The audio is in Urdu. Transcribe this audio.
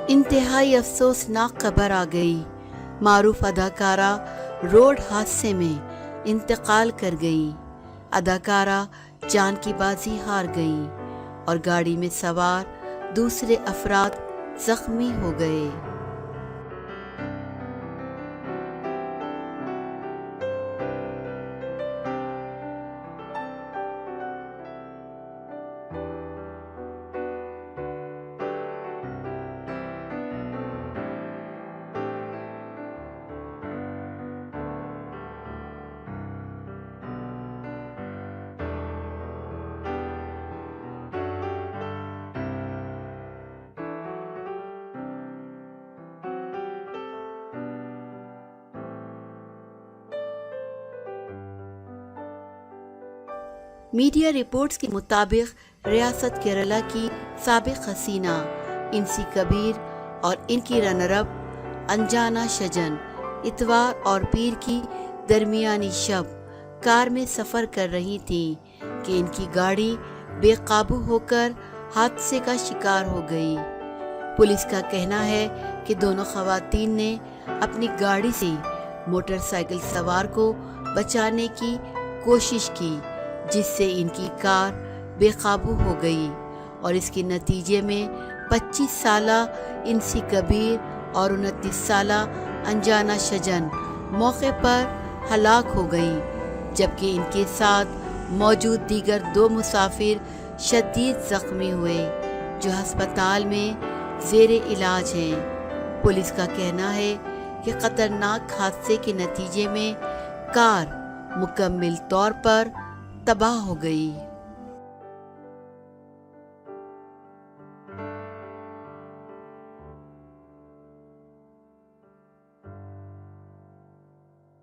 انتہائی افسوسناک خبر آ گئی، معروف اداکارہ روڈ حادثے میں انتقال کر گئی۔ اداکارہ جان کی بازی ہار گئیں اور گاڑی میں سوار دوسرے افراد زخمی ہو گئے۔ میڈیا رپورٹس کے مطابق ریاست کیرالہ کی سابق حسینہ انسی کبیر اور ان کی رنر اپ انجانا شجن اتوار اور پیر کی درمیانی شب کار میں سفر کر رہی تھیں کہ ان کی گاڑی بے قابو ہو کر حادثے کا شکار ہو گئی۔ پولیس کا کہنا ہے کہ دونوں خواتین نے اپنی گاڑی سے موٹر سائیکل سوار کو بچانے کی کوشش کی، جس سے ان کی کار بے قابو ہو گئی اور اس کے نتیجے میں 25 سالہ انسی کبیر اور 29 سالہ انجانا شجن موقع پر ہلاک ہو گئیں، جبکہ ان کے ساتھ موجود دیگر 2 مسافر شدید زخمی ہوئے جو ہسپتال میں زیر علاج ہیں۔ پولیس کا کہنا ہے کہ خطرناک حادثے کے نتیجے میں کار مکمل طور پر تباہ ہو گئی۔